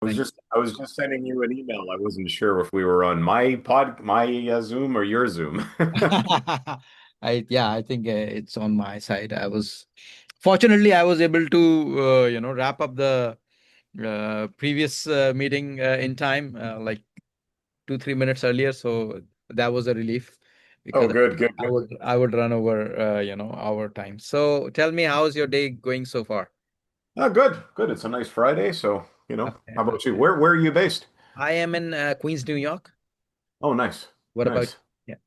Thank I was just sending you an email. I wasn't sure if we were on my Zoom or your Zoom. I think it's on my side. Fortunately, I was able to, wrap up the previous meeting in time, like 2, 3 minutes earlier. So that was a relief Oh, because good, good, good. I would run over, our time. So tell me, how's your day going so far? Oh, good, good. It's a nice Friday, so Okay, how about you? okay. Where are you based? I am in Queens, New York. Oh, nice, What about? nice. Yeah.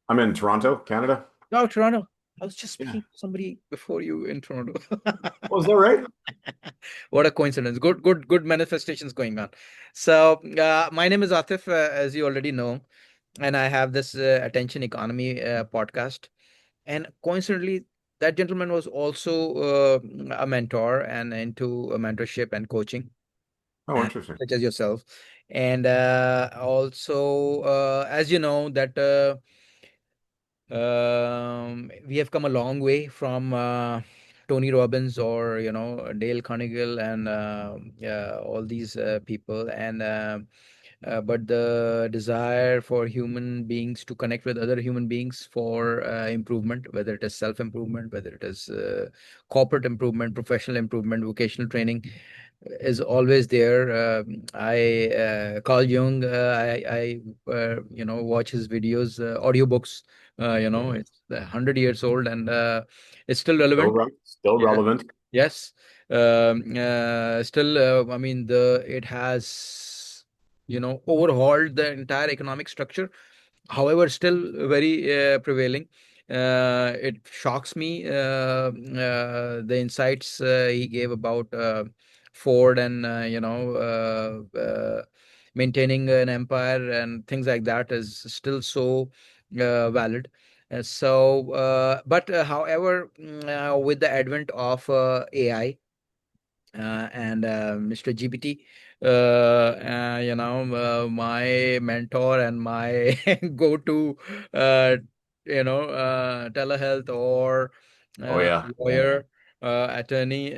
I'm in Toronto, Canada. Oh, Toronto. I was just Yeah. speaking to somebody before you in Toronto. Oh, is that right? What a coincidence. Good manifestations going on. So, my name is Atif, as you already know, and I have this attention economy podcast. And coincidentally, that gentleman was also a mentor and into mentorship and coaching, Oh, interesting. such as yourself. And also, as you know, that we have come a long way from Tony Robbins or Dale Carnegie and all these people, and but the desire for human beings to connect with other human beings for improvement, whether it is self improvement, whether it is corporate improvement, professional improvement, vocational training, is always there. Carl Jung, watch his videos, audiobooks. Yeah. It's 100 years old and it's still Still relevant. right, still Yeah. relevant. Yes. Still, I mean, the it has overhauled the entire economic structure. However, still very prevailing. It shocks me the insights he gave about Ford and maintaining an empire and things like that is still so valid. However, with the advent of AI and Mr. GPT, my mentor and my go-to, uh, telehealth or Oh yeah. lawyer, attorney,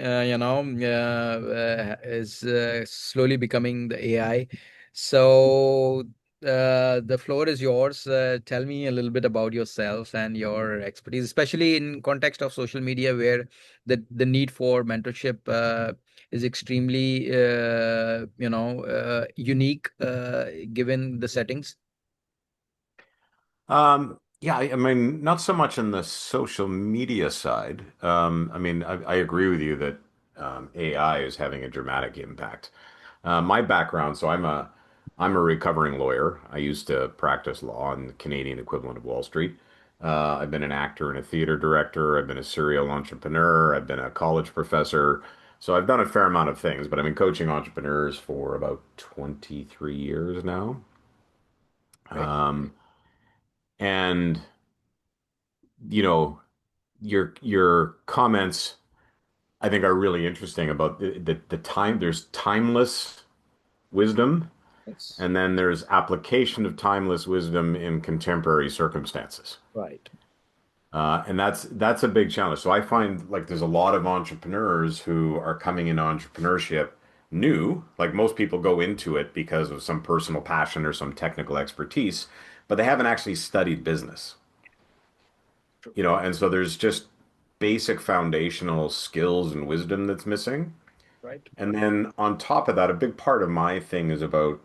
is slowly becoming the AI. So the floor is yours. Tell me a little bit about yourself and your expertise, especially in context of social media, where the need for mentorship is extremely unique given the settings. Yeah, I mean, not so much on the social media side. I mean, I agree with you that AI is having a dramatic impact. My background, so I'm a recovering lawyer. I used to practice law in the Canadian equivalent of Wall Street. I've been an actor and a theater director. I've been a serial entrepreneur. I've been a college professor. So I've done a fair amount of things, but I've been coaching entrepreneurs for about 23 years now. Right. Um, and you know, your comments I think are really interesting about the time. There's timeless wisdom, Yes. and then there's application of timeless wisdom in contemporary circumstances. Right. And that's a big challenge. So I find like there's a lot of entrepreneurs who are coming into entrepreneurship new. Like most people go into it because of some personal passion or some technical expertise, but they haven't actually studied business. True. And so there's just basic foundational skills and wisdom that's missing. Right. And then on top of that, a big part of my thing is about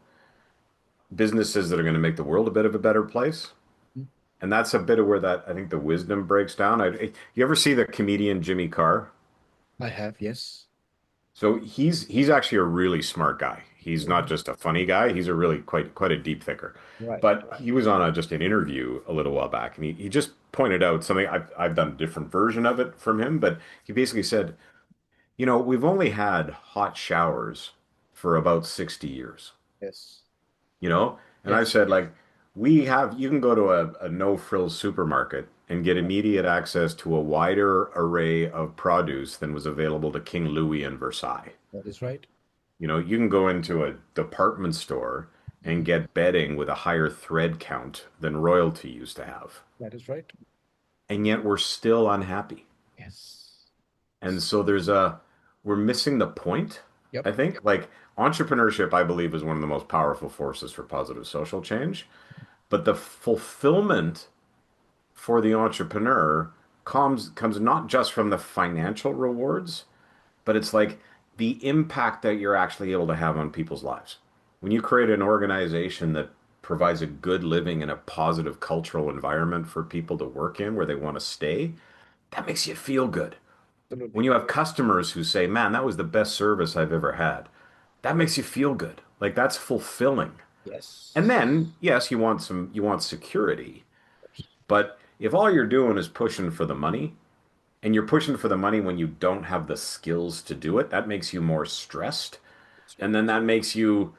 businesses that are going to make the world a bit of a better place. Mm. And that's a bit of where that I think the wisdom breaks down. You ever see the comedian Jimmy Carr? I have, yes. So he's actually a really smart guy. He's not Mhm. just a funny guy. He's a really quite a deep thinker. Right. But he was on just an interview a little while back, and he just pointed out something. I've done a different version of it from him, but he basically said, we've only had hot showers for about 60 years, Yes. you know? And I Yes. said, like, you can go to a no-frills supermarket and get immediate access to a wider array of produce than was available to King Louis in Versailles. That is right. You can go into a department store and Mhm. get bedding with a higher thread count than royalty used to have. That is right. And yet we're still unhappy. Yes. And so we're missing the point. Yep. I think like entrepreneurship, I believe, is one of the most powerful forces for positive social change. But the fulfillment for the entrepreneur comes not just from the financial rewards, but it's like the impact that you're actually able to have on people's lives. When you create an organization that provides a good living and a positive cultural environment for people to work in where they want to stay, that makes you feel good. When Absolutely. you have customers who say, "Man, that was the best service I've ever had," that makes you feel good. Like that's fulfilling. And Yes. then, yes, you want security, but if all you're doing is pushing for the money, and you're pushing for the money when you don't have the skills to do it, that makes you more stressed. That's right. And then that makes you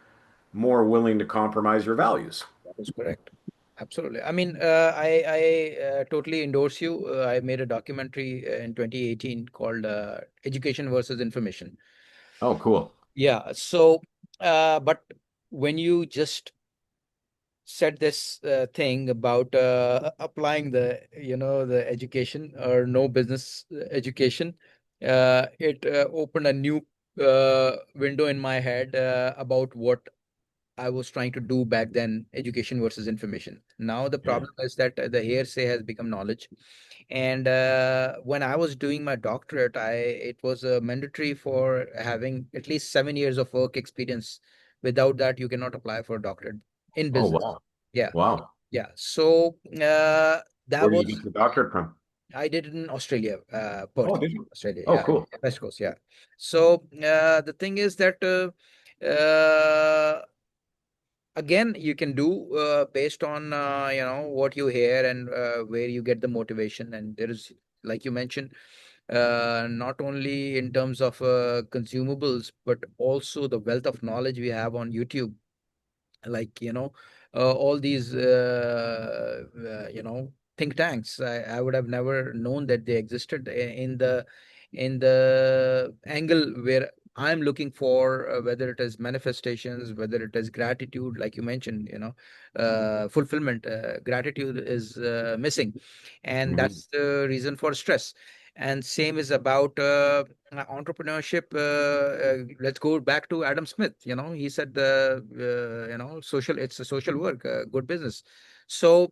more willing to compromise your values. That is correct. Absolutely. I mean, I totally endorse you. I made a documentary in 2018 called Education versus Information. Oh, cool. Yeah. So, but when you just said this thing about applying the, the education or no business education, it opened a new window in my head about what I was trying to do back then, education versus information. Now the Yeah. problem is that the hearsay has become knowledge. And when I was doing my doctorate, it was mandatory for having at least 7 years of work experience. Without that, you cannot apply for a doctorate in Oh, business. wow. Yeah, Wow. yeah. So that Where did you was get your doctorate from? I did it in Australia, Perth, Oh, did you? Australia. Oh, Yeah, cool. West Coast. Yeah. So the thing is that. Again, you can do based on what you hear and where you get the motivation. And there is, like you mentioned, not only in terms of consumables, but also the wealth of knowledge we have on YouTube, like all these think tanks. I would have never known that they existed in the angle where I'm looking for, whether it is manifestations, whether it is gratitude, like you mentioned, fulfillment. Gratitude is missing, and Mhm. that's the reason for stress. And same is about entrepreneurship. Let's go back to Adam Smith. He said social. It's a social work, good business. So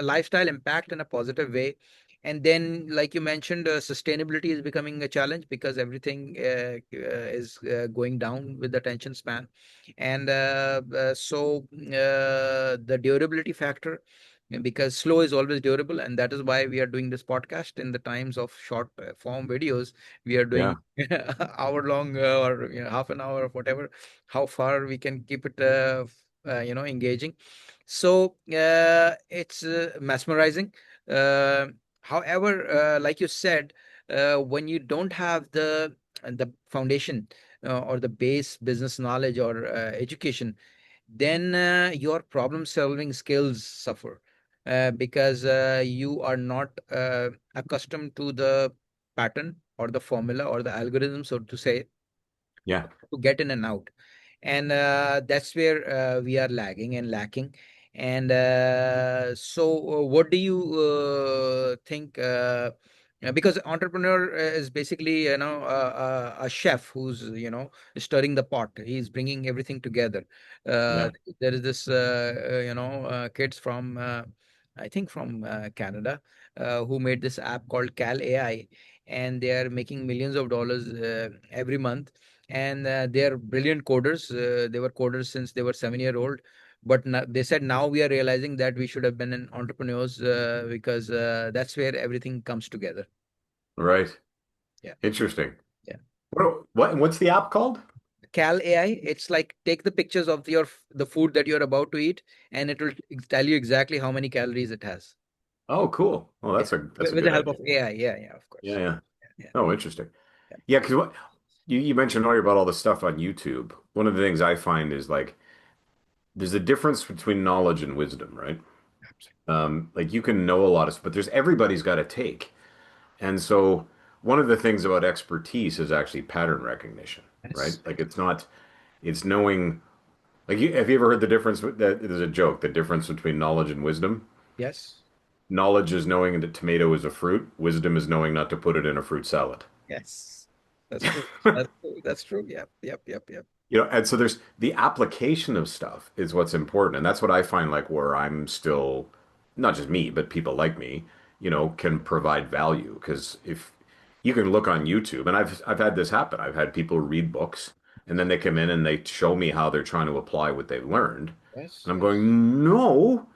lifestyle impact in a positive way. And then, like you mentioned, sustainability is becoming a challenge because everything is going down with the attention span. And the durability factor, because slow is always durable, and that is why we are doing this podcast in the times of short form videos. We are Yeah. doing hour long, or half an hour, or whatever, how far we can keep it engaging. So it's mesmerizing. uh, However, like you said, when you don't have the foundation or the base business knowledge or education, then your problem solving skills suffer, because you are not accustomed to the pattern or the formula or the algorithm, so to say, Yeah. to get in and out. And that's where we are lagging and lacking. And what do you think, because entrepreneur is basically a chef who's stirring the pot. He's bringing everything together. uh, Yeah. there is this kids from I think from Canada, who made this app called Cal AI, and they are making millions of dollars every month. And they are brilliant coders. They were coders since they were 7 year old. But now, they said, now we are realizing that we should have been an entrepreneurs, because that's where everything comes together. Right. Yeah, Interesting. yeah. What's the app called? Cal AI, it's like take the pictures of the food that you're about to eat, and it will tell you exactly how many calories it has. Oh, cool. Well, Yeah, that's a with the good help idea. of AI. Yeah, yeah, of Yeah, course. yeah. Yeah, Oh, interesting. yeah, Yeah, because what you mentioned earlier about all the stuff on YouTube. One of the things I find is like there's a difference between knowledge and wisdom, right? absolutely. Like you can know a lot of, but there's everybody's got a take. And so one of the things about expertise is actually pattern recognition, right? Yes, Like it's knowing, like have you ever heard the difference that there's a joke, the difference between knowledge and wisdom? yes, Knowledge is knowing that tomato is a fruit. Wisdom is knowing not to put it in a fruit salad. yes. That's true. That's true. That's true. Yep. Yep. Yep. Yep. And so there's the application of stuff is what's important. And that's what I find like where I'm still, not just me, but people like me, can provide value. Because if you can look on YouTube, and I've had this happen. I've had people read books and then they come in and they show me how they're trying to apply what they've learned. Yes. And I'm Yes. going, no,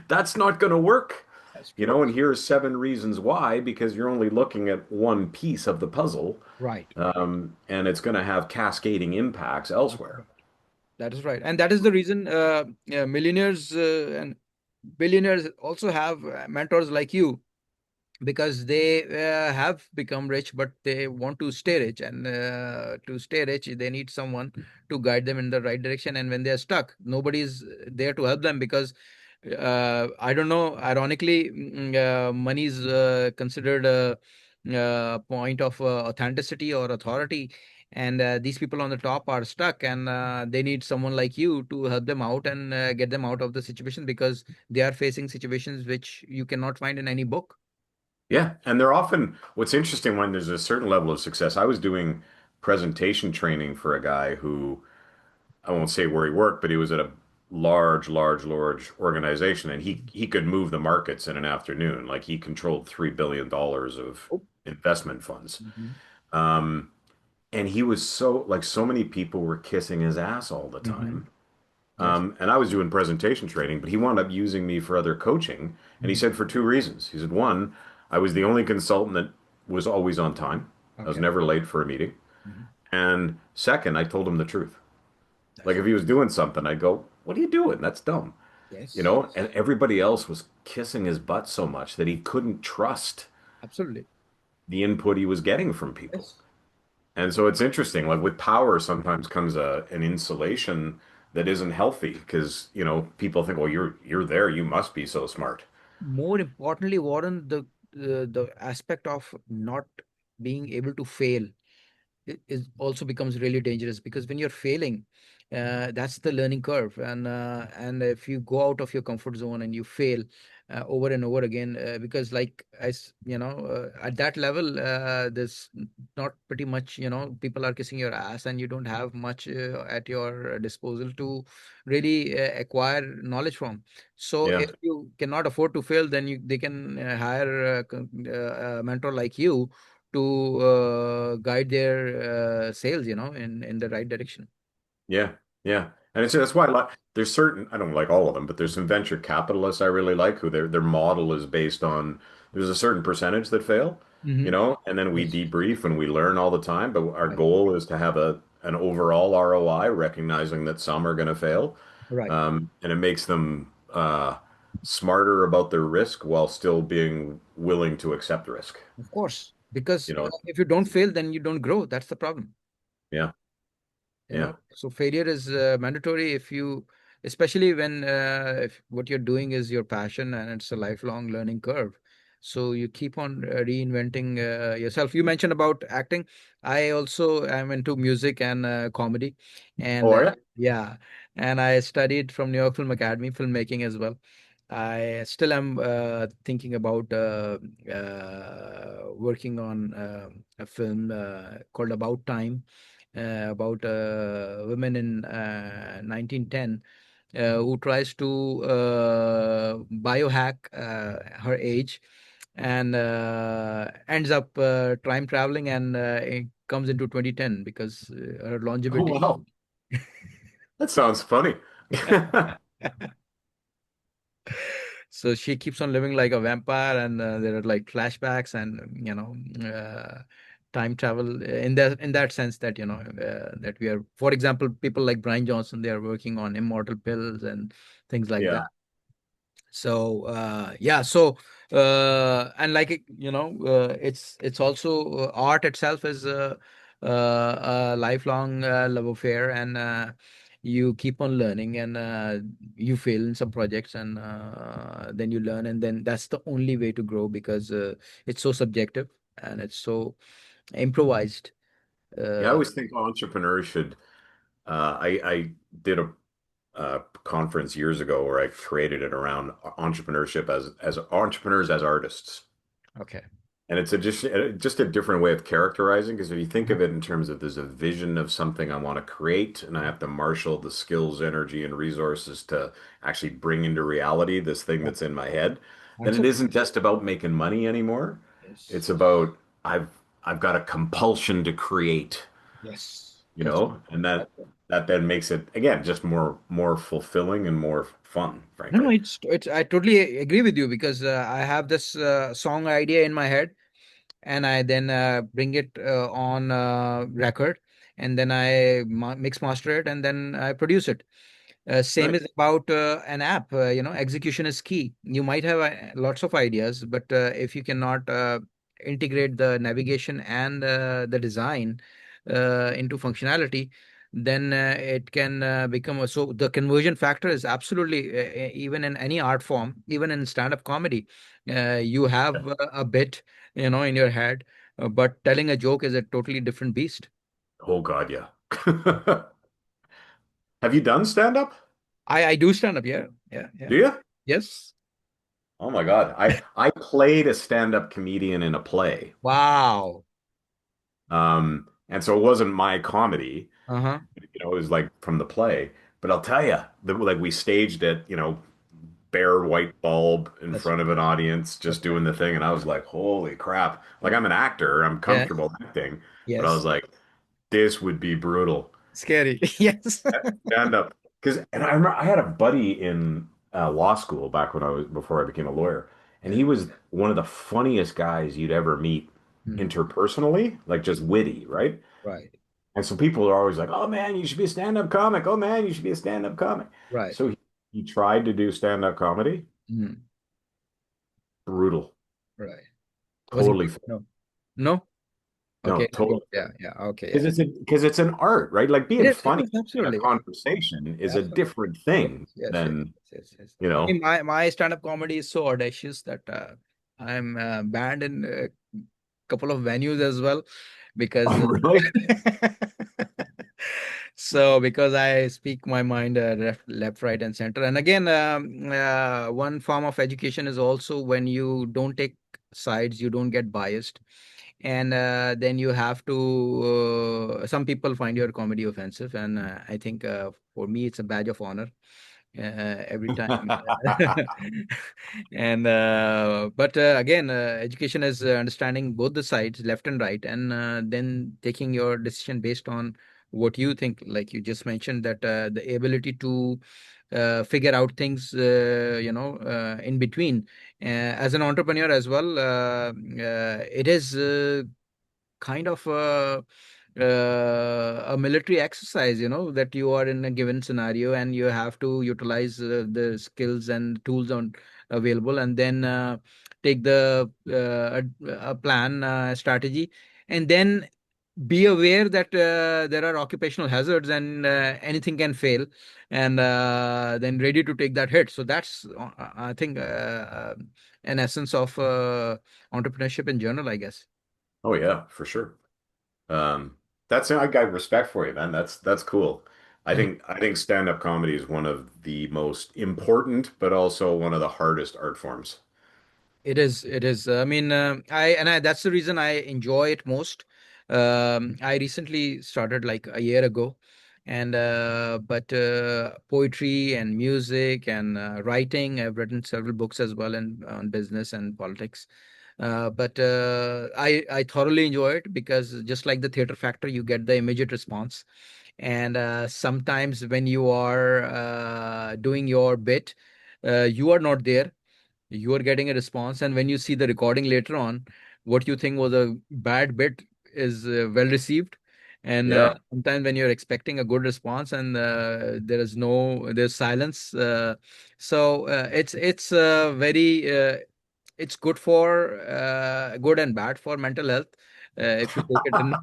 that's not going to work. That's true. And here's 7 reasons why, because you're only looking at one piece of the puzzle, Right. and it's going to have cascading impacts That's elsewhere. right. That is right. And that is the reason yeah, millionaires and billionaires also have mentors like you, because they have become rich, but they want to stay rich. And to stay rich, they need someone to guide them in the right direction. And when they are stuck, nobody is there to help them, because I don't know, ironically, money is considered a point of authenticity or authority. And these people on the top are stuck, and they need someone like you to help them out and get them out of the situation, because they are facing situations which you cannot find in any book. Yeah, and they're often what's interesting when there's a certain level of success. I was doing presentation training for a guy who I won't say where he worked, but he was at a large organization, and he could move the markets in an afternoon. Like he controlled $3 billion of Oh. investment funds. Mhm. Um, and he was so many people were kissing his ass all the Mhm. time. Yes. And I was doing presentation training, but he wound up using me for other coaching. And he Mhm. said for 2 reasons. He said, one, I was the only consultant that was always on time. I was Okay. never late for a meeting. Mhm. And second, I told him the truth. That's Like if right. he was doing something, I'd go, "What are you doing? That's dumb." Yes. And everybody else was kissing his butt so much that he couldn't trust Absolutely. the input he was getting from people. Yes. And so it's interesting. Like with power, sometimes comes an insulation that isn't healthy because, people think, well, you're there, you must be so smart. More importantly, Warren, the aspect of not being able to fail is also becomes really dangerous, because when you're failing, that's the learning curve. And if you go out of your comfort zone and you fail over and over again, because like at that level, there's not pretty much, people are kissing your ass, and you don't have much at your disposal to really acquire knowledge from. So Yeah. if you cannot afford to fail, then they can hire a mentor like you to guide their sales, in the right direction. Yeah, yeah, and that's why there's certain I don't like all of them, but there's some venture capitalists I really like who their model is based on there's a certain percentage that fail, Hmm. and then we Yes. debrief and we learn all the time. But our Right. goal is to have an overall ROI, recognizing that some are going to fail, Right. and it makes them smarter about their risk while still being willing to accept risk. Of course, because You know, if you don't fail, then you don't grow. That's the problem. yeah, yeah. So failure is mandatory if you, especially when if what you're doing is your passion and it's a lifelong learning curve. So you keep on reinventing yourself. You mentioned about acting. I also am into music and comedy, and Oh, yeah. yeah, and I studied from New York Film Academy filmmaking as well. I still am thinking about working on a film called About Time, about women in 1910 who tries to biohack her age, and ends up time traveling, and it comes into 2010 because her Oh, longevity. wow. That sounds funny. So she keeps on living like a vampire, and there are like flashbacks and time travel in that sense, that that we are, for example, people like Brian Johnson, they are working on immortal pills and things like that. Yeah. So yeah, so and like it's also art itself is a lifelong love affair, and you keep on learning, and you fail in some projects, and then you learn, and then that's the only way to grow, because it's so subjective and it's so improvised. Yeah, I uh, always think entrepreneurs should. I did a conference years ago where I created it around entrepreneurship as entrepreneurs as artists. okay. And it's just a different way of characterizing, because if you think Uh-huh. of it in terms of there's a vision of something I want to create, and I have to marshal the skills, energy, and resources to actually bring into reality this thing Yeah. that's in my head, then it Absolutely. isn't just about making money anymore. It's Yes. about I've I've got a compulsion to create, Yes. you That's know, and that that's right. that then makes it again just more fulfilling and more fun, No, no, frankly. it's I totally agree with you because I have this song idea in my head, and I then bring it on record, and then I mix master it, and then I produce it. Same Nice. is about an app. Execution is key. You might have lots of ideas, but if you cannot integrate the navigation and the design into functionality, then it can become so the conversion factor is absolutely even in any art form, even in stand-up comedy. You have a bit, in your head, but telling a joke is a totally different beast. Oh God, yeah. Have you done stand up? I do stand-up, yeah, yeah, yeah. Do you? Yes. Oh my God. I played a stand-up comedian in a play. Wow. And so it wasn't my comedy, Uh-huh. it was like from the play. But I'll tell you, like we staged it, bare white bulb in That's front of an audience, that's just right. doing the thing, and I was like, holy crap. Like I'm an actor, I'm Yes. comfortable acting, but I was Yes. like, this would be brutal. Scary. Yes. Stand up. Because and I remember I had a buddy in law school back when I was before I became a lawyer, and Yeah. he was one of the funniest guys you'd ever meet Hmm. interpersonally, like just witty, right? Right. And so people are always like, "Oh man, you should be a stand-up comic. Oh man, you should be a stand-up comic." Right. So he tried to do stand-up comedy. Hmm. Brutal. Right. Was he Totally. good? No. No? No, Okay. totally. Yeah. Yeah. Okay. Because Yeah. it's an art, right? Like It being is. It funny is in a absolutely. Yeah. conversation is a Absolutely. different Yes. thing Yes. Yes. than, Yes. Yes. you I mean, know. my stand-up comedy is so audacious that I'm banned in a couple of venues as well because Oh, really? so because I speak my mind left, right, and center. And again, one form of education is also when you don't take sides, you don't get biased, and then you have to. Some people find your comedy offensive, and I think for me it's a badge of honor every time. And but again, education is understanding both the sides, left and right, and then taking your decision based on what you think. Like you just mentioned, that the ability to figure out things, in between. As an entrepreneur as well, it is kind of a military exercise, that you are in a given scenario and you have to utilize the skills and tools on available, and then take the a plan strategy, and then be aware that there are occupational hazards and anything can fail, and then ready to take that hit. So that's I think an essence of entrepreneurship in general, I guess. Oh yeah, for sure. Um, I got respect for you, man. That's cool. I think stand-up comedy is one of the most important, but also one of the hardest art forms. It is. It is. I mean, that's the reason I enjoy it most. I recently started like a year ago, and but poetry and music and writing. I've written several books as well, and on business and politics. But I thoroughly enjoy it because just like the theater factor, you get the immediate response, and sometimes when you are doing your bit, you are not there, you are getting a response, and when you see the recording later on, what you think was a bad bit is well received. And Yeah. sometimes when you're expecting a good response and there's silence, so it's very it's good for good and bad for mental health, if you take it in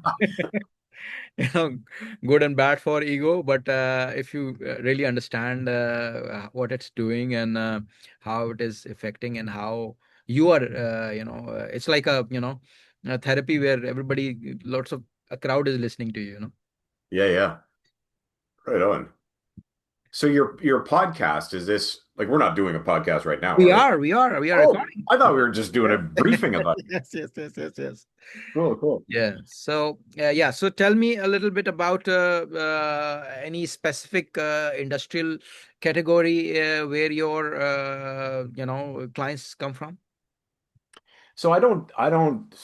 you know, good and bad for ego. But if you really understand what it's doing, and how it is affecting, and how you are, it's like a therapy where everybody, lots of a crowd is listening to you, Yeah, yeah. Right on. So your podcast, is this like we're not doing a podcast right now, We are we? are, we are Oh, recording. I thought we were just doing a Yes. briefing about it. Yes, yes, yes, yes, yes. Cool, cool. Yeah. So, yeah. So, tell me a little bit about any specific industrial category where your, clients come from. So I don't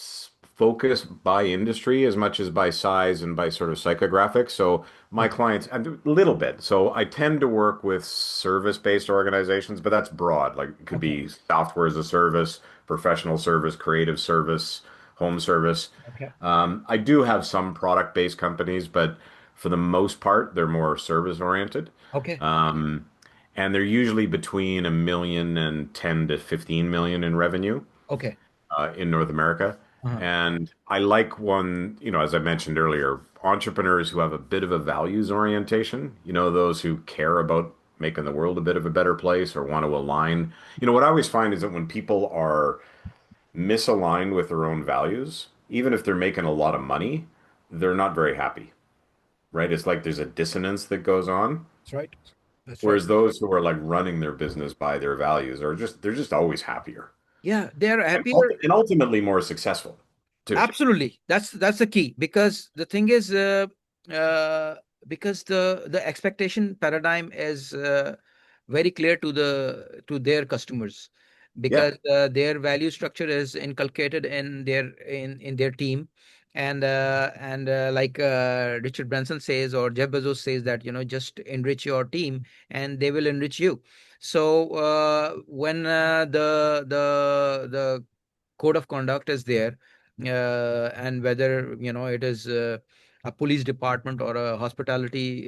focus by industry as much as by size and by sort of psychographics. So my Okay. clients, a little bit. So I tend to work with service-based organizations, but that's broad. Like it could Okay. be software as a service, professional service, creative service, home service. Okay. I do have some product-based companies, but for the most part, they're more service-oriented. Okay. Um, and they're usually between 1 million and 10 to 15 million in revenue Okay. in North America. Uh-huh. And I like one, as I mentioned earlier, entrepreneurs who have a bit of a values orientation, those who care about making the world a bit of a better place or want to align. What I always find is that when people are misaligned with their own values, even if they're making a lot of money, they're not very happy, right? It's like there's a dissonance that goes on. That's right. That's right. Whereas those who are like running their business by their values they're just always happier Yeah, they're and, happier. and ultimately more successful too. Absolutely. That's the key because the thing is, uh, because the expectation paradigm is very clear to their customers Yeah. because their value structure is inculcated in their team, and like Richard Branson says or Jeff Bezos says that just enrich your team and they will enrich you. So when the code of conduct is there, and whether it is a police department or a hospitality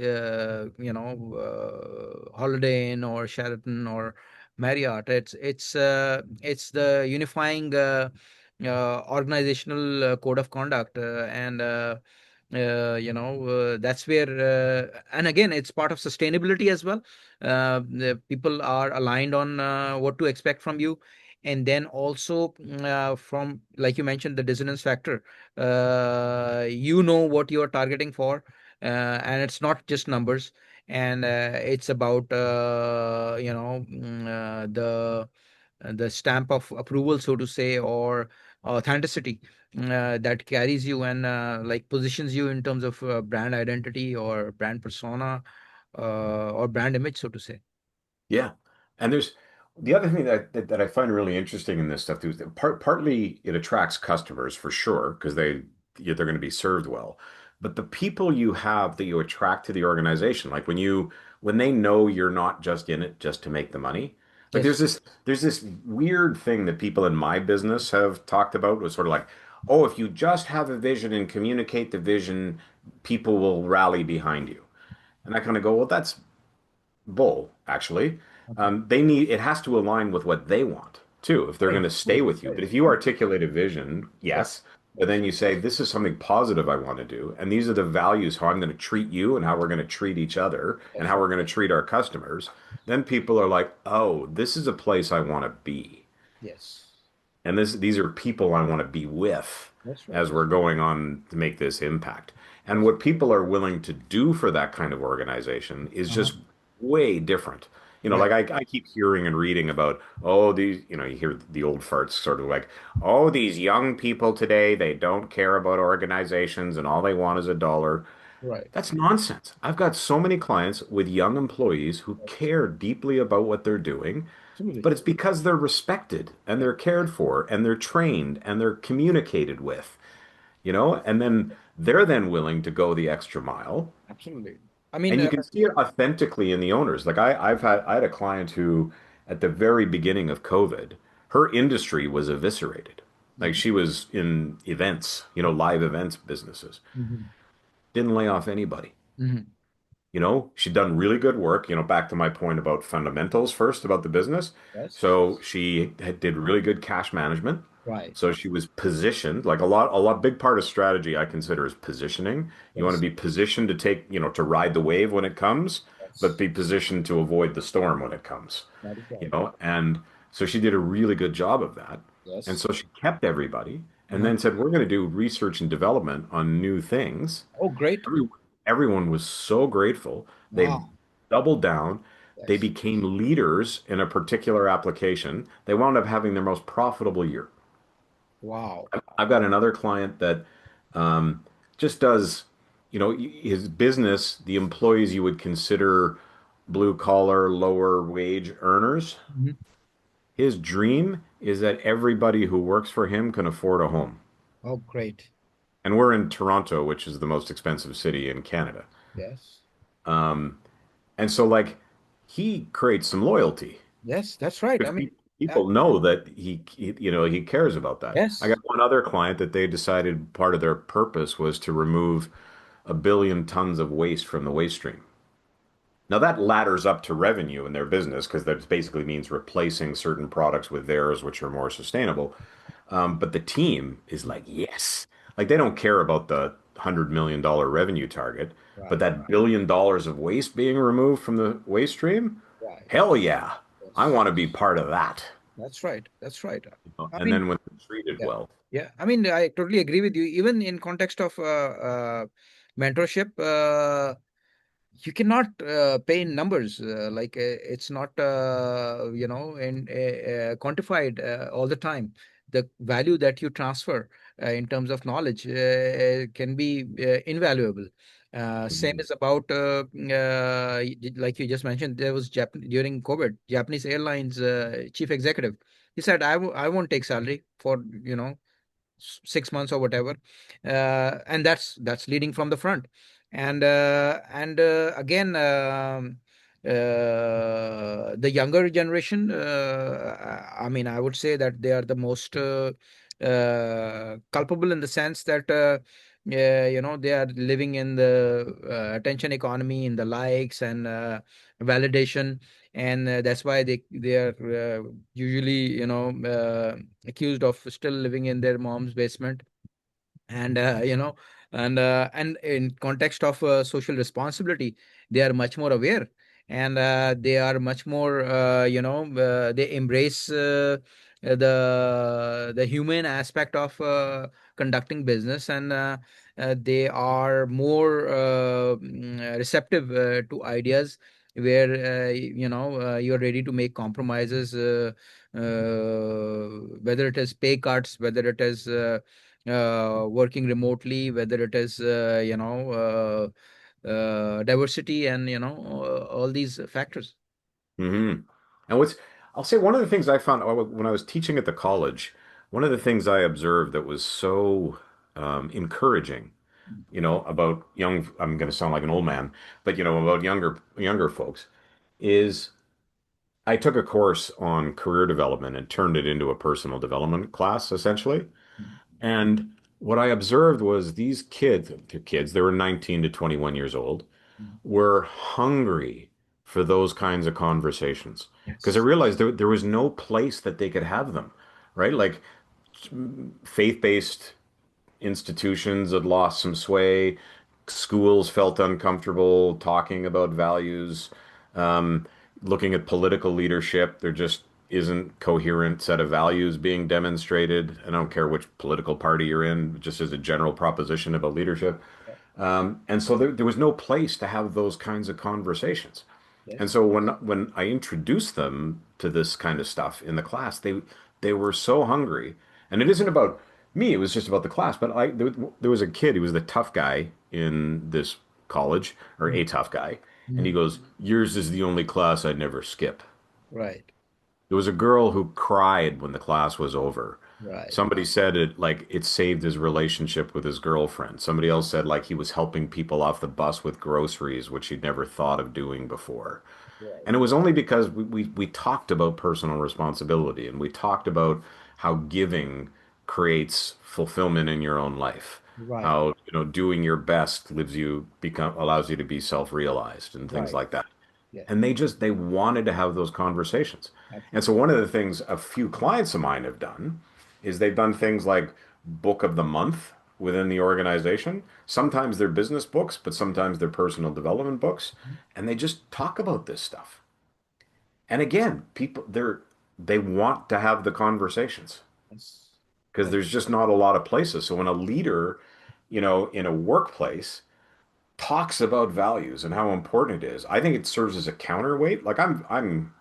Holiday Inn or Sheraton or Marriott, it's the unifying organizational code of conduct, and that's where, and again, it's part of sustainability as well. The people are aligned on what to expect from you, and then also from, like you mentioned, the dissonance factor. You know what you are targeting for, and it's not just numbers, and it's about the stamp of approval, so to say, or authenticity that carries you and like positions you in terms of brand identity or brand persona, or brand image, so to say. Yeah. And there's the other thing that I find really interesting in this stuff too is that partly it attracts customers for sure because they're going to be served well. But the people you have that you attract to the organization, like when they know you're not just in it just to make the money. Like Yes. there's this weird thing that people in my business have talked about was sort of like, oh, if you just have a vision and communicate the vision, people will rally behind you. And I kind of go, well, that's bull, actually. Okay. It has to align with what they want too, if they're going Right. to stay Right. with you. Right. But if you articulate a vision, Yes. yes, but then you say, this is something positive I want to do, and these are the values, how I'm going to treat you and how we're going to treat each other and That's how right. we're going to treat our customers, then people are like, oh, this is a place I want to be. Yes. And these are people I want to be with That's right. as we're going on to make this impact. And That's what people are willing to do for that kind of organization is uh-huh. just way different. Right. Like I keep hearing and reading about, oh, you hear the old farts sort of like, oh, these young people today, they don't care about organizations and all they want is a dollar. Right. That's nonsense. I've got so many clients with young employees who Yes. care deeply about what they're doing, Absolutely. but it's because they're respected and they're cared for and they're trained and they're communicated with, and then they're then willing to go the extra mile. Absolutely. I mean, And you can see it authentically in the owners. Like I had a client who, at the very beginning of COVID, her industry was eviscerated. Like mhm, she was in events, live events businesses. mhm, Didn't lay off anybody. mhm. She'd done really good work, back to my point about fundamentals first about the business. Yes. So she did really good cash management. Right. So she was positioned like big part of strategy I consider is positioning. You want to Yes. be positioned to take, to ride the wave when it comes, but Yes. be positioned to avoid the storm when it comes, That is right. and so she did a really good job of that. And Yes. so she kept everybody and Uh-huh. then said, we're going to do research and development on new things. Oh, great. Every, everyone was so grateful. They Wow. doubled down. They Yes. became leaders in a particular application. They wound up having their most profitable year. Wow. I've got another client that um, just does, his business, the employees you would consider blue collar, lower wage earners. Mhm. His dream is that everybody who works for him can afford a home. Oh, great. And we're in Toronto, which is the most expensive city in Canada. Yes. Um, and so, like, he creates some loyalty Yes, that's right. I because mean, uh, people know that he cares about that. I got yes. one other client that they decided part of their purpose was to remove 1 billion tons of waste from the waste stream. Now that ladders up to revenue in their business because that basically means replacing certain products with theirs, which are more sustainable. But the team is like, yes, like they don't care about the $100 million revenue target, but Right. that $1 billion of waste being removed from the waste stream, Right. hell yeah, I Yes. want to be part of that. That's right. That's right. I And mean, then when they're treated yeah. well. Yeah. I mean, I totally agree with you. Even in context of mentorship, you cannot pay in numbers like it's not in quantified all the time. The value that you transfer in terms of knowledge can be invaluable. Same Mhm. is about like you just mentioned, there was during COVID, Japanese Airlines chief executive. He said, I won't take salary for 6 months or whatever, and that's leading from the front. And again, the younger generation, I mean, I would say that they are the most culpable in the sense that they are living in the attention economy, in the likes and validation, and that's why they are usually accused of still living in their mom's basement. And and in context of social responsibility, they are much more aware, and they are much more they embrace the human aspect of conducting business, and they are more receptive to ideas where you're ready to make compromises, whether it is pay cuts, whether it is working remotely, whether it is diversity, and all these factors. hmm And I'll say one of the things I found when I was teaching at the college, one of the things I observed that was so encouraging, about I'm going to sound like an old man, but about younger folks, is I took a course on career development and turned it into a personal development class, essentially. And what I observed was these kids, they were 19 to 21 years old, were hungry for those kinds of conversations. Because I Yes. realized there was no place that they could have them, right? Like faith-based institutions had lost some sway. Schools felt uncomfortable talking about values. Um, Looking at political leadership, there just isn't coherent set of values being demonstrated. I don't care which political party you're in, just as a general proposition about leadership. And so there was no place to have those kinds of conversations. And Yes. so when I introduced them to this kind of stuff in the class, they were so hungry. And it isn't about me, it was just about the class. But there was a kid, he was the tough guy in this college, or Mm, a tough guy. And he mm. goes, yours is the only class I never skip. Right. There was a girl who cried when the class was over. Right. Somebody said it saved his relationship with his girlfriend. Somebody else said like he was helping people off the bus with groceries, which he'd never thought of doing before. Right. And it was only because we talked about personal responsibility and we talked about how giving creates fulfillment in your own life. Right. How, doing your best allows you to be self-realized and things Right. like that. Yeah. And they wanted to have those conversations. And so Absolutely. one of the things a few clients of mine have done is they've done things like book of the month within the organization. Sometimes they're business books, but sometimes they're personal development books, Mhm. and they just talk about this stuff. And again, they want to have the conversations Yes. because Yes. there's just not a lot of places. So when a leader, in a workplace talks about values and how important it is. I think it serves as a counterweight. Like I'm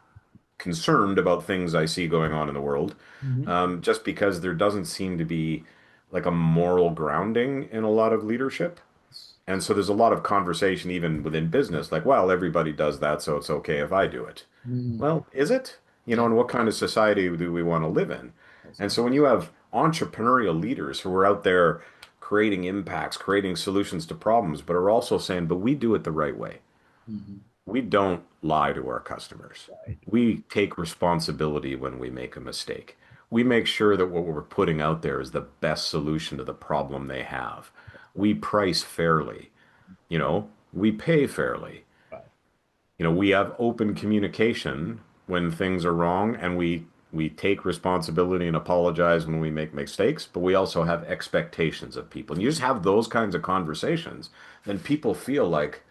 concerned about things I see going on in the world, Mhm. just because there doesn't seem to be like a moral grounding in a lot of leadership. And so there's a lot of conversation even within business, like, well, everybody does that, so it's okay if I do it. Mhm. Well, is it? You know, and what kind of society do we want to live in? That's And right. so when you have entrepreneurial leaders who are out there creating impacts, creating solutions to problems, but are also saying, but we do it the right way. Mhm. We don't lie to our customers. Right. We take responsibility when we make a mistake. We make sure that what we're putting out there is the best solution to the problem they have. We price fairly, you know, we pay fairly. Right. You know, we have open communication when things are wrong, and we take responsibility and apologize when we make mistakes, but we also have expectations of people. And you just have those kinds of conversations, then people feel like,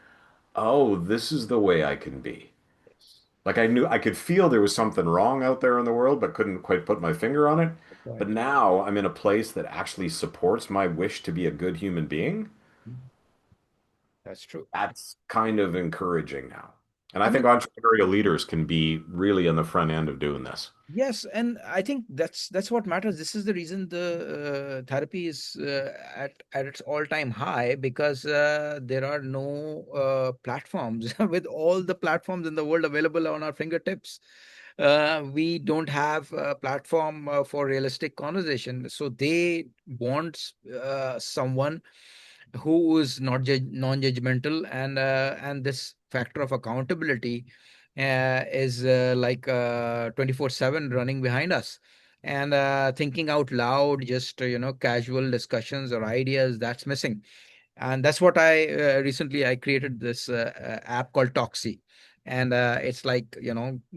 oh, this is the way I can be. Yes. Like I knew I could feel there was something wrong out there in the world, but couldn't quite put my finger on it. That's But right. now I'm in a place that actually supports my wish to be a good human being. Mhm. That's true. That's kind of encouraging now. And I I think mean, entrepreneurial leaders can be really on the front end of doing this. yes, and I think that's what matters. This is the reason the therapy is at its all-time high, because there are no platforms with all the platforms in the world available on our fingertips. We don't have a platform for realistic conversation, so they want someone who is not non-judgmental, and this factor of accountability is like 24/7 running behind us, and thinking out loud, just casual discussions or ideas, that's missing. And that's what I recently I created this app called Toxi, and it's like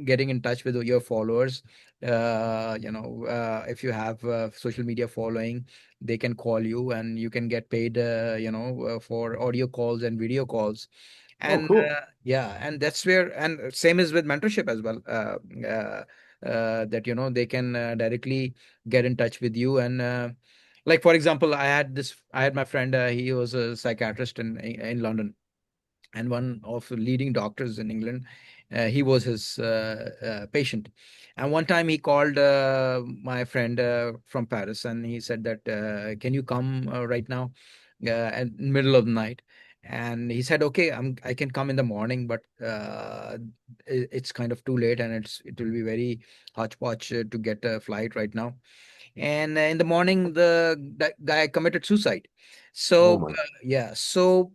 getting in touch with your followers. If you have social media following, they can call you, and you can get paid for audio calls and video calls. Oh, And cool. yeah, and that's where, and same is with mentorship as well. That they can directly get in touch with you, and like for example, I had my friend, he was a psychiatrist in London, and one of the leading doctors in England. He was his patient, and one time he called my friend from Paris, and he said that, "Can you come right now, at middle of the night?" And he said, "Okay, I can come in the morning, but it's kind of too late, and it will be very hodgepodge to get a flight right now." And in the morning, that guy committed suicide. Oh So my. yeah, so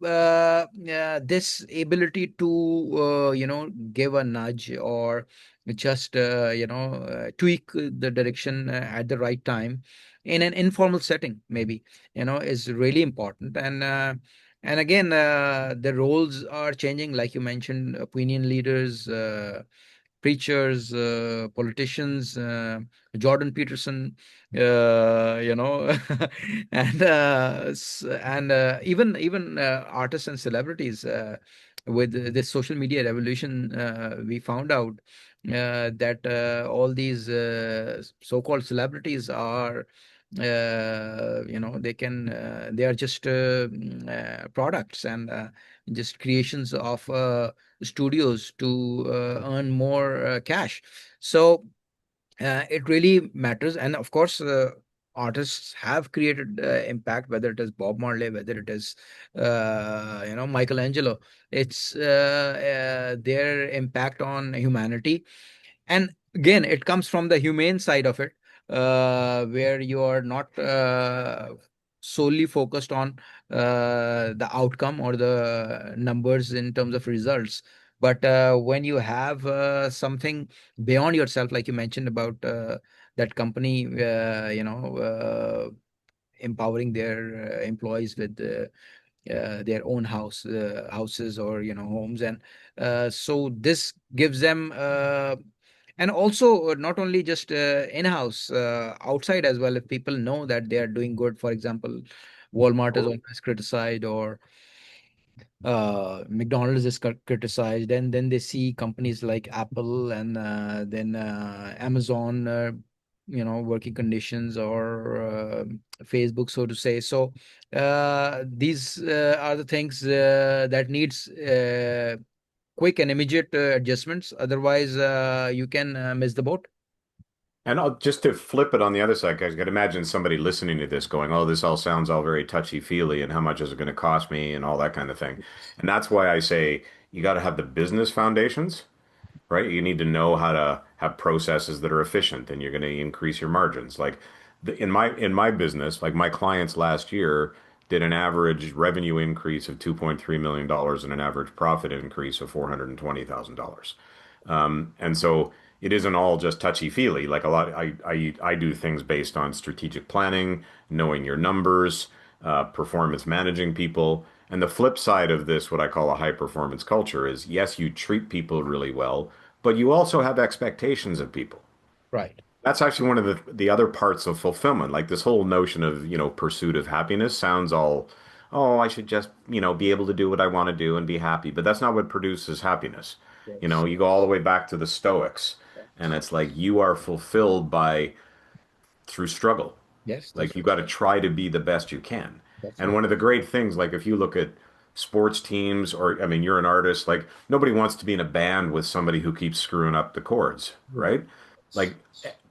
this ability to give a nudge, or just tweak the direction at the right time in an informal setting, maybe, is really important. And again, the roles are changing, like you mentioned: opinion leaders, preachers, politicians, Jordan Peterson, and even artists and celebrities. With this social media revolution, we found out that all these so-called celebrities are, they are just products, and just creations of studios to earn more cash. So it really matters. And of course, artists have created impact, whether it is Bob Marley, whether it is Michelangelo. It's their impact on humanity. And again, it comes from the humane side of it, where you are not solely focused on the outcome or the numbers in terms of results. But when you have something beyond yourself, like you mentioned about that company, empowering their employees with their own houses, or homes. And so this gives them, and also not only just in-house, outside as well. If people know that they are doing good, for example, Walmart is always criticized, or McDonald's is criticized, and then they see companies like Apple, and then Amazon. working conditions or Facebook, so to say. So these are the things that needs quick and immediate adjustments. Otherwise, you can miss the boat. And just to flip it on the other side, guys, I could imagine somebody listening to this going, "Oh, this all sounds all very touchy-feely, and how much is it going to cost me, and all that kind of thing." And that's why I say you got to have the business foundations, right? You need to know how to have processes that are efficient, and you're going to increase your margins. Like in my business, like my clients last year did an average revenue increase of $2.3 million dollars and an average profit increase of $420,000. And so it isn't all just touchy-feely. Like a lot, I do things based on strategic planning, knowing your numbers, performance managing people. And the flip side of this, what I call a high performance culture, is yes, you treat people really well, but you also have expectations of people. Right. That's actually one of the other parts of fulfillment. Like this whole notion of, pursuit of happiness sounds all, oh, I should just, be able to do what I want to do and be happy. But that's not what produces happiness. Yes. You go all the way back to the Stoics, and it's like you are fulfilled by through struggle. Yes, Like that's you right. got to try to be the best you can. That's And right. one of the great things, like if you look at sports teams, or I mean, you're an artist, like nobody wants to be in a band with somebody who keeps screwing up the chords, Right. right? Like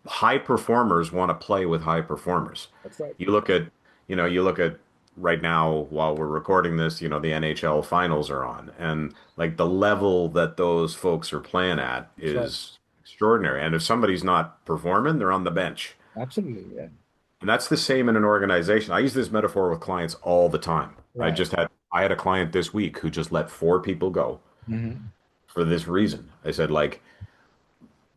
high performers want to play with high performers. That's right. You look at, you look at right now while we're recording this, the NHL finals are on, and like the level that those folks are playing at That's right. is extraordinary. And if somebody's not performing, they're on the bench. Absolutely. Yeah. And that's the same in an organization. I use this metaphor with clients all the time. Right. I had a client this week who just let four people go Hmm. for this reason. I said, like,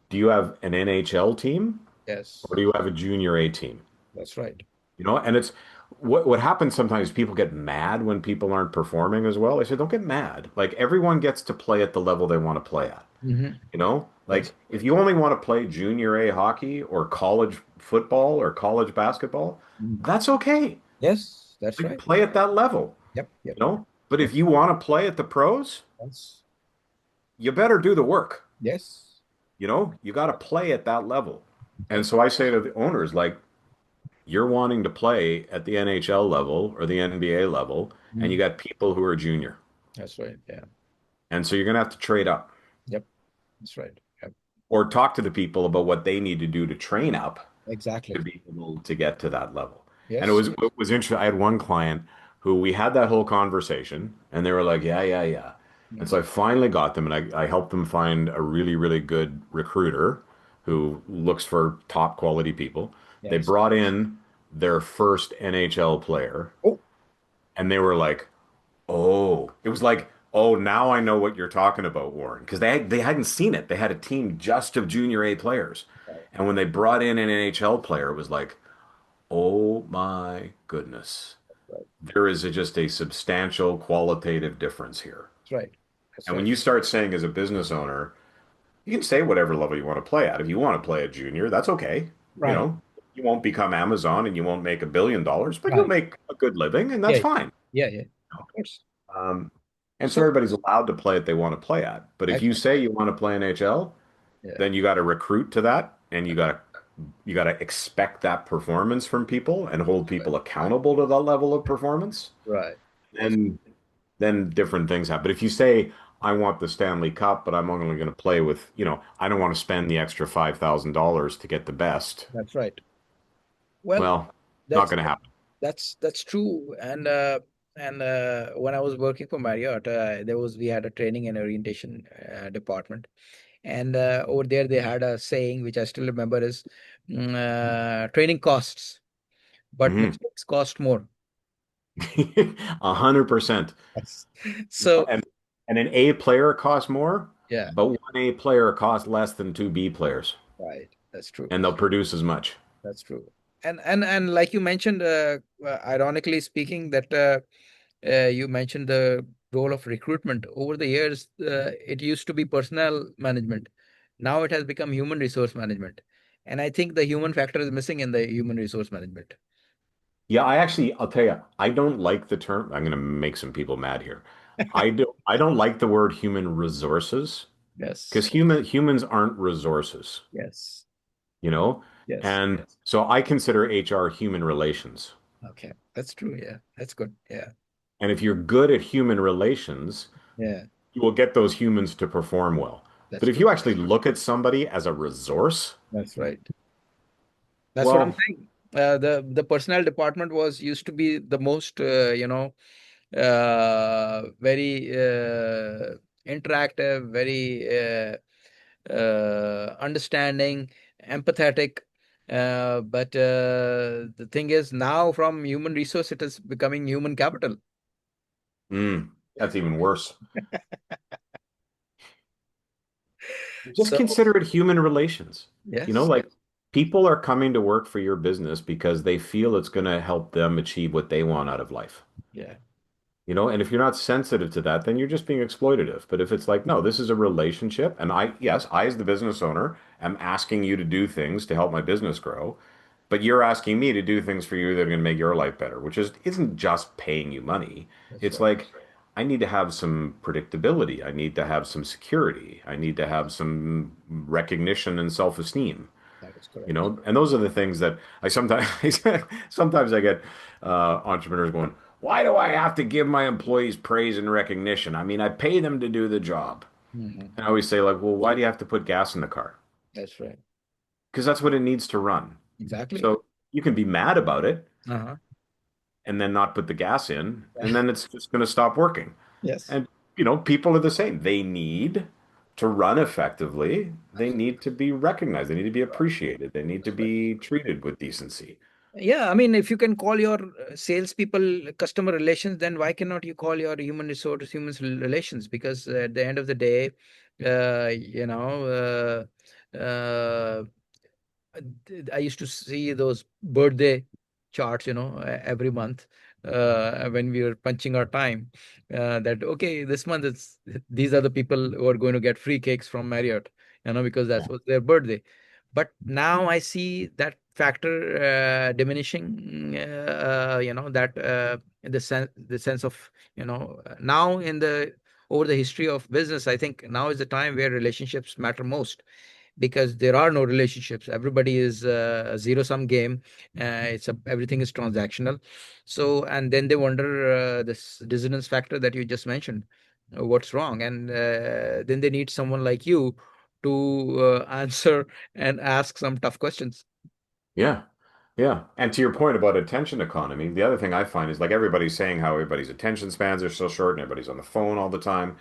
do you have an NHL team or do Yes. you have a junior A team? That's right. And it's what happens sometimes people get mad when people aren't performing as well. I said, don't get mad. Like everyone gets to play at the level they want to play at. Hmm. Yes. Like if you only want to play junior A hockey or college football or college basketball, Mhm. that's okay. Yes. That's Like right. play at that level, Yep. Yep. But Yep. if you want to play at the pros, Yes. you better do the work. Yes. You got to play at that level. And That's so I say to the owners, like, you're wanting to play at the NHL level or the NBA level, and you Mhm. got people who are junior. That's right. Yeah. And so you're going to have to trade up Yep. That's right. Yep. or talk to the people about what they need to do to train up to Exactly. be able to get to that level. And Yes. it was interesting. I had one client who we had that whole conversation, and they were like, "Yeah, yeah, yeah." And so Mhm. I finally got them, and I helped them find a really, really good recruiter who looks for top quality people. They Yes. brought in their first NHL player, Oh. and they were like, "Oh," it was like, "Oh, now I know what you're talking about, Warren," because they hadn't seen it. They had a team just of junior A players, Right. and when they brought in an NHL player, it was like, "Oh my goodness." Right. There is just a substantial qualitative difference here. That's right. That's And when right. you start saying as a business owner, you can say whatever level you want to play at. If you want to play at junior, that's okay. You Right. know, you won't become Amazon and you won't make $1 billion, but you'll Right. make a good living, and that's Yeah. fine. Yeah. Yeah. Of course. Um, and so So. everybody's allowed to play what they want to play at. But if you Exactly. say you want to play NHL, Yeah. then you got to recruit to that, and you got to expect that performance from people and hold people accountable to that level of performance. Right. That's And then different things happen. But if you say, I want the Stanley Cup, but I'm only going to play with, I don't want to spend the extra $5,000 to get the best. that's right. Well, Well, not that's going to happen. that's true. And when I was working for Marriott, we had a training and orientation department, and over there they had a saying which I still remember is, training costs, but Mhm. mistakes cost more. 100%. Yes. So And an A player costs more, yeah, but one A player costs less than two B players, right. That's true. and they'll produce as much. That's true. And like you mentioned, ironically speaking, that you mentioned the role of recruitment. Over the years, it used to be personnel management. Now it has become human resource management. And I think the human factor is missing in the human resource management. Yeah, I'll tell you, I don't like the term. I'm going to make some people mad here. I don't like the word human resources because Yes. humans aren't resources, Yes. you know? Yes. And so I consider HR human relations. Okay. That's true. Yeah. That's good. Yeah. And if you're good at human relations, Yeah. you will get those humans to perform well. But That's if you true. actually look at somebody as a resource, That's right. That's what I'm well, saying. The personnel department was used to be the most, very interactive, very understanding, empathetic. But the thing is, now from human resource, it is becoming human capital. that's even worse. Just So, consider it human relations. You know, yes, like people are coming to work for your business because they feel it's going to help them achieve what they want out of life. yeah, You know, and if you're not sensitive to that, then you're just being exploitative. But if it's like, no, this is a relationship, and yes, I as the business owner am asking you to do things to help my business grow, but you're asking me to do things for you that are going to make your life better, which isn't just paying you money. that's It's right. like I need to have some predictability. I need to have some security. I need to have some recognition and self-esteem. That is You correct. know, and those are the things that I sometimes sometimes I get entrepreneurs going, why do I have to give my employees praise and recognition? I mean, I pay them to do the job. Hmm. And I always say, like, well, why do you have to put gas in the car? That's right. Because that's what it needs to run. Exactly. So you can be mad about it Uh-huh. and then not put the gas in, and then it's just going to stop working. Yes. And, you know, people are the same. They need to run effectively. They Absolutely. need to be recognized. They need to be appreciated. They need to That's right. be treated with decency. Yeah, I mean, if you can call your salespeople customer relations, then why cannot you call your human resource relations? Because at the end of the day, uh, you know, I used to see those birthday charts, every month when we were punching our time. That okay, this month it's these are the people who are going to get free cakes from Marriott, because that's what their birthday. But now I see that factor diminishing. That the sense of now in the over the history of business, I think now is the time where relationships matter most because there are no relationships. Everybody is a zero sum game. Everything is transactional. So, and then they wonder this dissonance factor that you just mentioned. What's wrong? And then they need someone like you to answer and ask some tough questions. Yeah. Yeah. And to your point about attention economy, the other thing I find is like everybody's saying how everybody's attention spans are so short and everybody's on the phone all the time.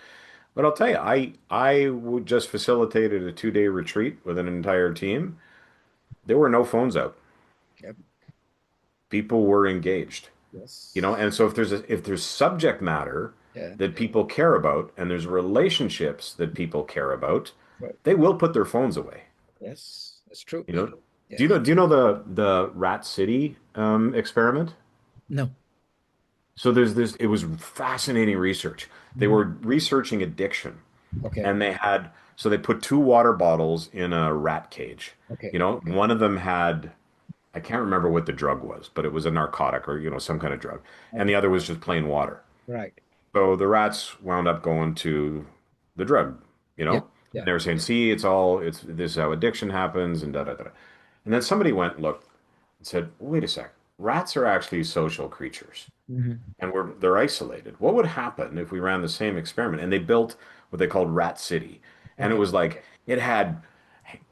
But I'll tell you, I would just facilitated a 2-day retreat with an entire team. There were no phones out. Yep. People were engaged. You know, Yes. and so if there's subject matter Yeah. that people care about and there's relationships that people care about, Right. they will put their phones away. Yes. That's true. You know, Yes. do you know the Rat City experiment? No. So there's this, it was fascinating research. They Mhm. were researching addiction Okay. and so they put two water bottles in a rat cage. Okay. You know, one of them had, I can't remember what the drug was, but it was a narcotic or, you know, some kind of drug. And the Okay. other was just plain water. Right. So the rats wound up going to the drug, you Yeah. know? Yeah. They were saying, see, this is how addiction happens and da da da. And then somebody went, and looked and said, wait a sec, rats are actually social creatures Hmm. and they're isolated. What would happen if we ran the same experiment? And they built what they called Rat City. And it Okay. was like it had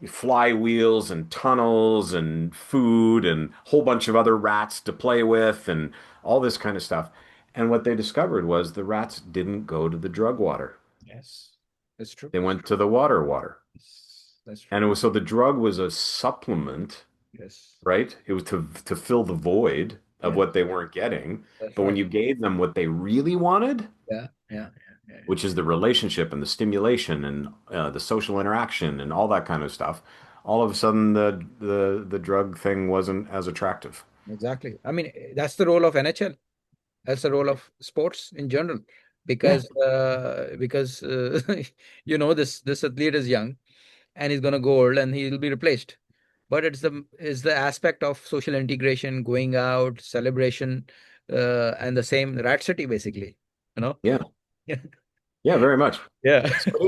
flywheels and tunnels and food and a whole bunch of other rats to play with and all this kind of stuff. And what they discovered was the rats didn't go to the drug water. Yes. That's true. They went to the water. Yes. That's And true. it was so the drug was a supplement, Yes. right? It was to fill the void of Yeah. what they weren't getting. That's But when right. you gave them what they really wanted, Yeah. Yeah. Yeah. Yeah. which is the relationship and the stimulation and the social interaction and all that kind of stuff, all of a sudden the drug thing wasn't as attractive. Exactly. I mean, that's the role of NHL. That's the role of sports in general, Yeah, because this athlete is young and he's gonna go old and he'll be replaced. But it's the aspect of social integration, going out, celebration, and the same rat city basically. You know. yeah. Yeah, very much. Yeah.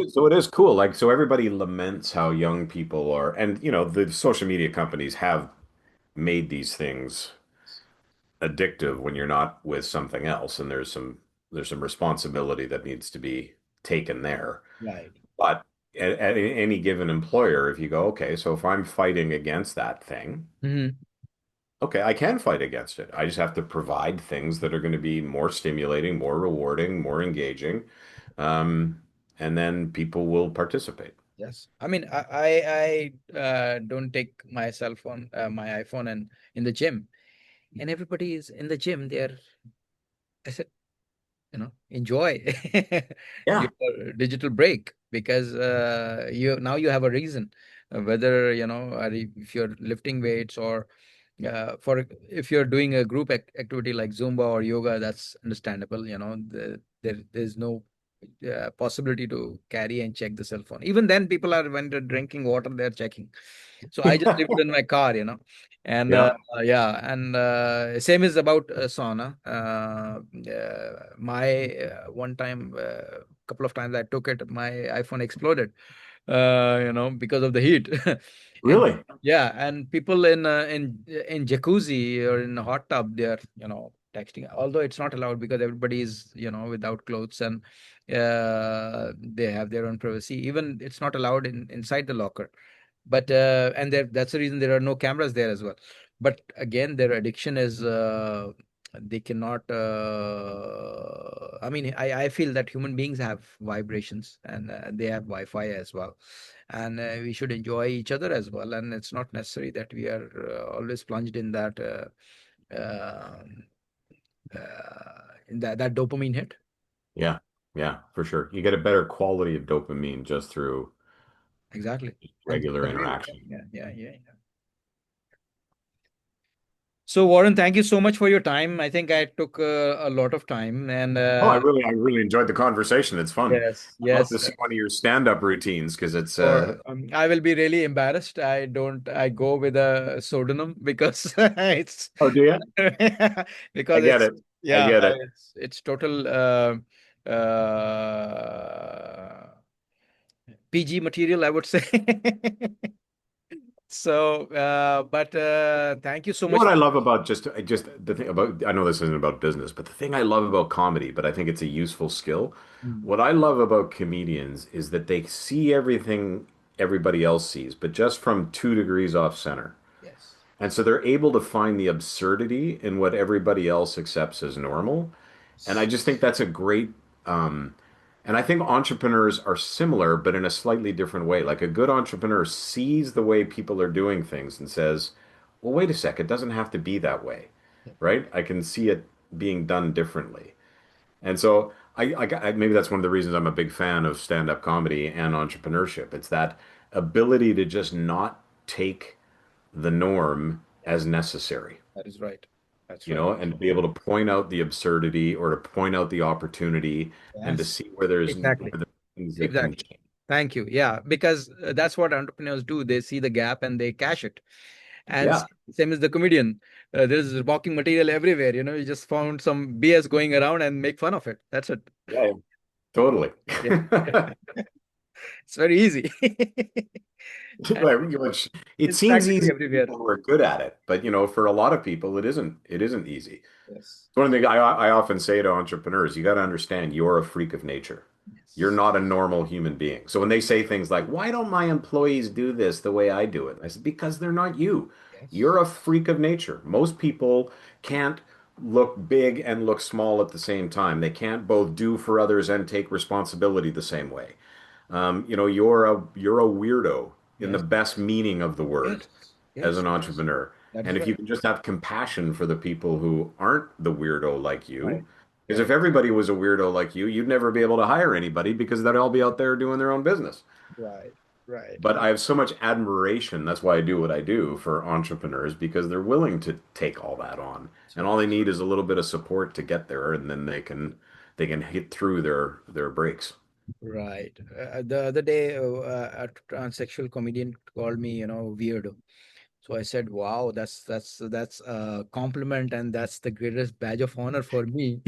So it is cool. Like, so everybody laments how young people are, and the social media companies have made these things addictive when you're not with something else, and there's some responsibility that needs to be taken there. Right. But at any given employer, if you go, okay, so if I'm fighting against that thing, Hmm. okay, I can fight against it. I just have to provide things that are going to be more stimulating, more rewarding, more engaging, and then people will participate. Yes. I mean, I don't take my cell phone, my iPhone, and in the gym, and everybody is in the gym. They're, I said, enjoy your Yeah. digital break, because you now you have a reason, whether if you're lifting weights, or for if you're doing a group activity like Zumba or yoga, that's understandable. There's no possibility to carry and check the cell phone. Even then, people are, when they're drinking water, they're checking. So I just leave it in my car, and Yeah. yeah, and same is about sauna. My one time, couple of times I took it, my iPhone exploded, because of the heat. And Really? yeah, and people in jacuzzi or in a hot tub, they are texting. Although it's not allowed, because everybody is without clothes, and they have their own privacy. Even it's not allowed inside the locker, but and that's the reason there are no cameras there as well. But again, their addiction is, they cannot, I mean, I feel that human beings have vibrations, and they have Wi-Fi as well, and we should enjoy each other as well, and it's not necessary that we are always plunged in um, that dopamine hit. Yeah. Yeah, for sure. You get a better quality of dopamine just through Exactly. And regular agree with that. interaction. Yeah, yeah, yeah, yeah. So, Warren, thank you so much for your time. I think I took a lot of time, and Oh, I really enjoyed the conversation. It's fun. yes, I'd love yes. to see one of your stand-up routines because it's Or I will be really embarrassed. I don't. I go with a pseudonym, because it's Oh, do you? I because get it's, it. I yeah, get it. it's total PG material, I would say. So, but thank you so You know much what for. I love about just the thing about I know this isn't about business, but the thing I love about comedy, but I think it's a useful skill. Mm. What I love about comedians is that they see everything everybody else sees, but just from 2 degrees off center. Yes. And so they're able to find the absurdity in what everybody else accepts as normal. And I just think that's a great, um, and I think entrepreneurs are similar, but in a slightly different way. Like a good entrepreneur sees the way people are doing things and says, well, wait a sec, it doesn't have to be that way, right? I can see it being done differently. And so maybe that's one of the reasons I'm a big fan of stand-up comedy and entrepreneurship. It's that ability to just not take the norm as necessary, That is right. That's right. and to be able to point out the absurdity or to point out the opportunity and to Yes. see where there's Exactly. things that can Exactly. change. Thank you. Yeah, because that's what entrepreneurs do. They see the gap and they cash it. And Yeah, same as the comedian, there's mocking material everywhere. You just found some BS going around and make fun of it. That's it. yeah, yeah, totally. Yeah, it's very easy. And Which it it's seems practically easy to everywhere. people who are good at it, but for a lot of people, it isn't easy. Yes. It's one of the things I often say to entrepreneurs, you got to understand you're a freak of nature. You're Yes. not a normal human being. So when they say things like, why don't my employees do this the way I do it? I said, because they're not you. Yes. You're a freak of nature. Most people can't look big and look small at the same time. They can't both do for others and take responsibility the same way. You're a weirdo in the Yes. best meaning of the word Yes. as Yes. an entrepreneur. That is And if you right. can just have compassion for the people who aren't the weirdo like Right. you, because if Right. everybody was a weirdo like you, you'd never be able to hire anybody because they'd all be out there doing their own business. Right. Right. But I have so much admiration. That's why I do what I do for entrepreneurs because they're willing to take all that on. That's And right. all they need is a little bit of support to get there, and then they can hit through their breaks. Right. The other day, a transsexual comedian called me, weirdo. So I said, "Wow, that's a compliment, and that's the greatest badge of honor for me."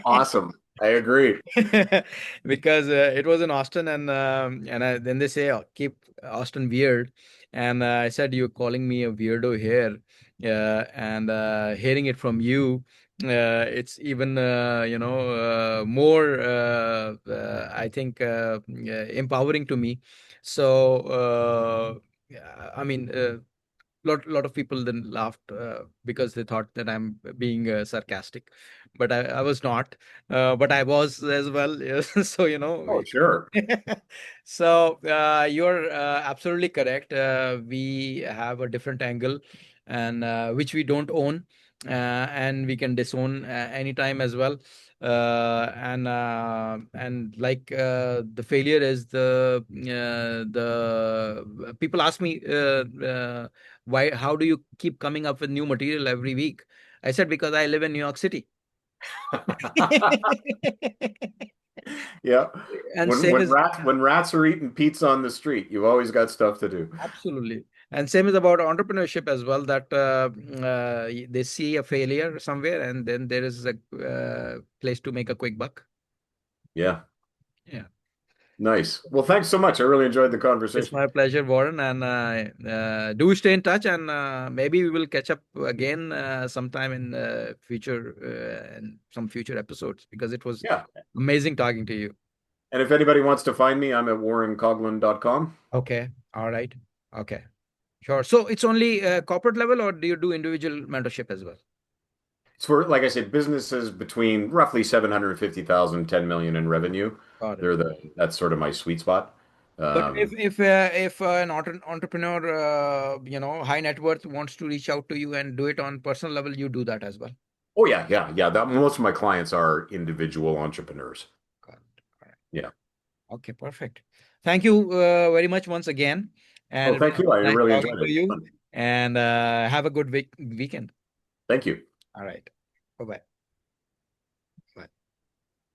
Awesome. I agree. Because it was in Austin, and then they say, "Oh, keep Austin weird," and I said, "You're calling me a weirdo here," and hearing it from you, it's even more I think empowering to me. So yeah, I mean. Lot of people then laughed because they thought that I'm being sarcastic, but I was not, but I was as well. Yes. So Oh, sure. so you're absolutely correct. We have a different angle, and which we don't own, and we can disown anytime as well. And like the failure is the people ask me why, how do you keep coming up with new material every week? I said, because I live in New York City. Yeah. And When same when is rats are eating pizza on the street, you've always got stuff to do. absolutely, and same is about entrepreneurship as well, that they see a failure somewhere, and then there is a place to make a quick buck. Yeah. Yeah. Nice. Well, thanks so much. I really enjoyed the It's conversation. my pleasure, Warren, and do stay in touch, and maybe we will catch up again sometime in future and some future episodes, because it was Yeah. amazing talking to you. And if anybody wants to find me, I'm at warrencoughlin.com. Okay, all right, okay, sure. So it's only corporate level, or do you do individual mentorship as well? It's for, like I said, businesses between roughly 750,000, 10 million in revenue. Got it. That's sort of my sweet spot. But if Um, an entrepreneur, high net worth wants to reach out to you and do it on personal level, you do that as well. oh yeah, yeah, yeah. Most of my clients are individual entrepreneurs. Got it. All right. Yeah. Okay, perfect. Thank you very much once again. And Oh, it thank was you. I nice really talking enjoyed to it. you. And have a good weekend. Thank you. All right. Bye bye.